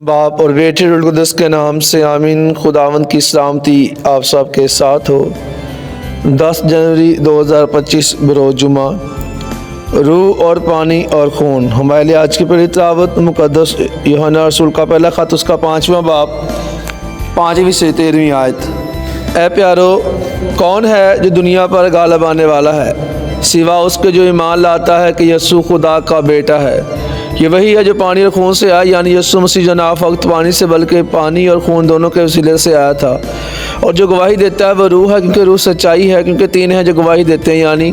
बाप और बेटे रूह कुद्दस के नाम से आमीन। खुदावंद की सलामती आप सब के साथ हो। 10 जनवरी 2025 बरोज़ जुमा। रूह और पानी और खून। हमारे लिए आज की पहली तिलावत मुकद्दस यूहन्ना रसूल का पहला ख़त उसका 5वां बाब 5वीं से 13वीं आयत। ऐ प्यारो, कौन है जो दुनिया पर गालिब आने वाला है सिवा उसके जो ईमान लाता है कि यीशु खुदा का बेटा है। ये वही है जो पानी और खून से आया, यानी यीशु मसीह जो ना फक्त पानी से बल्कि पानी और खून दोनों के वसीले से आया था। और जो गवाही देता है वह रूह है, क्योंकि रूह सच्चाई है। क्योंकि 3 हैं जो गवाही देते हैं, यानी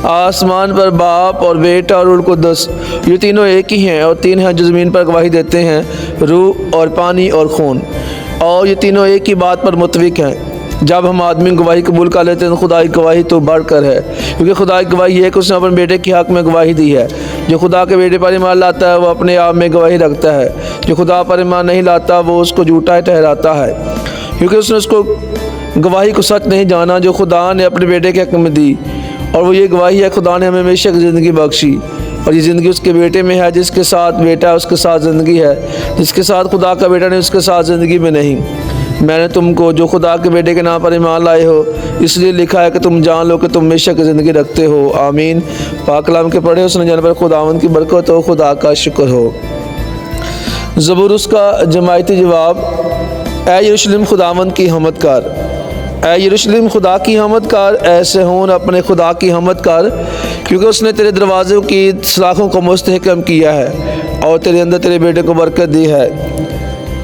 आसमान पर बाप और बेटा और रूह कुद्दस, ये तीनों एक ही हैं। और 3 हैं जो ज़मीन पर गवाही देते हैं, रूह और पानी और खून। और ये तीनों एक ही बात पर मुत्तफिक हैं। जब हम आदमी गवाही कबूल कर लेते हैं तो खुदा की गवाही तो बढ़कर है, क्योंकि खुदा की गवाही है कि उसने अपने बेटे के हक़ में गवाही दी है। जो खुदा के बेटे पर ईमान लाता है वो अपने आप में गवाही रखता है। जो खुदा पर ईमान नहीं लाता वो उसको झूठा ठहराता है, क्योंकि उसने उसको गवाही को सच नहीं जाना जो खुदा ने अपने बेटे के हक़ में दी। और वो ये गवाही है, खुदा ने हमें हमेशा की ज़िंदगी बख्शी, और ये ज़िंदगी उसके बेटे में है। जिसके साथ बेटा है उसके साथ ज़िंदगी है, जिसके साथ खुदा का बेटा नहीं उसके साथ ज़िंदगी में नहीं। मैंने तुमको जो खुदा के बेटे के नाम पर ईमान लाए हो इसलिए लिखा है कि तुम जान लो कि तुम हमेशा की ज़िंदगी रखते हो। आमीन। पाक कलाम के पढ़े उसने जाने पर खुदावंद की बरकत हो, खुदा का शुक्र हो। ज़बूर उसका जमायती जवाब। ऐ यरूशलेम खुदावंद की हमद कर, ऐ यरूशलेम खुदा की हमद कर, ऐ सिहोन अपने खुदा की हमद कर, क्योंकि उसने तेरे दरवाज़ों की सलाखों को मुस्तहकम किया है और तेरे अंदर तेरे बेटे को बरकत दी है।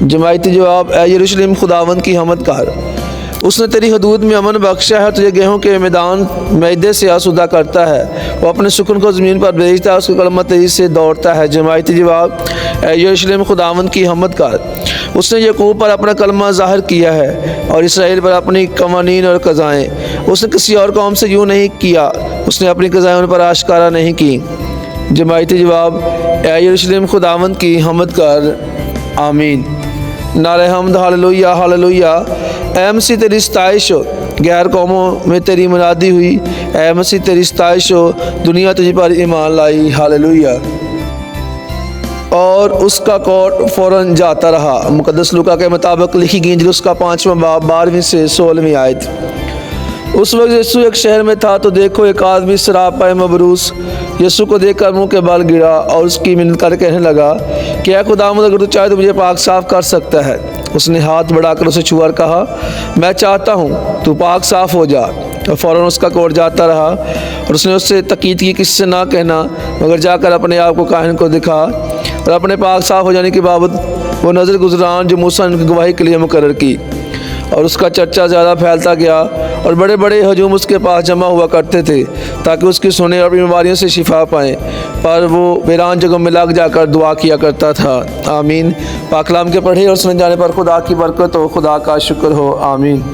जमायती जवाब। ऐ यरूशलेम खुदावंद की हमद कर, उसने तेरी हदूद में अमन बख्शा है, तुझे गेहूं के मैदान मैदे से आसूदा करता है। वो अपने सुकून को ज़मीन पर भेजता है, उसका कलमा तेजी से दौड़ता है। जमायती जवाब। ऐ यरूशलेम खुदावंद की हमद कर, उसने याकूब पर अपना कलमा ज़ाहिर किया है और इसराइल पर अपनी कवानीन और क़ज़ाएँ। उसने किसी और कौम से यूँ नहीं किया, उसने अपनी क़ज़ाएँ उन पर आश्कारा नहीं की। जमायती जवाब। ऐ यरूशलेम खुदावंद की हमद कर। आमीन। नारे हमद। Hallelujah hallelujah. ऐ मसीह तेरी सताइश हो, गैर कौमों में तेरी मुनादी हुई। ऐ मसीह तेरी सताइश हो, दुनिया तुझ पर ईमान लाई। हालेलुया। और उसका कोट फ़ौरन जाता रहा। मुकद्दस लूका के मुताबिक लिखी गई इंजील उसका 5वां बाब 12वीं से 16वीं आयत। उस वक्त यीशु एक शहर में था तो देखो एक आदमी शराब पाए मबरूस यीशु को देखकर मुंह के बल गिरा और उसकी मिन्नत करके कहने लगा कि ऐ खुदावंद, अगर तू चाहे तो मुझे पाक साफ कर सकता है। उसने हाथ बढ़ाकर उसे छुआ और कहा, मैं चाहता हूँ, तू पाक साफ हो जा। और फ़ौरन उसका कोट जाता रहा। और उसने उससे तकीद की, किससे ना कहना, मगर जाकर अपने आप को काहिन को दिखा। और अपने पाक साफ हो जाने के बावजूद वो नज़र गुजरान जो मूसा ने उनकी गवाही के लिए मुकर्रर की। और उसका चर्चा ज़्यादा फैलता गया और बड़े बड़े हजूम उसके पास जमा हुआ करते थे ताकि उसकी सुने और बीमारियों से शिफा पाएँ। पर वो वीरान जगहों में लग जाकर दुआ किया करता था। आमीन। पाक कलाम के पढ़े और सुने जाने पर खुदा की बरकत हो, खुदा का शुक्र हो। आमीन।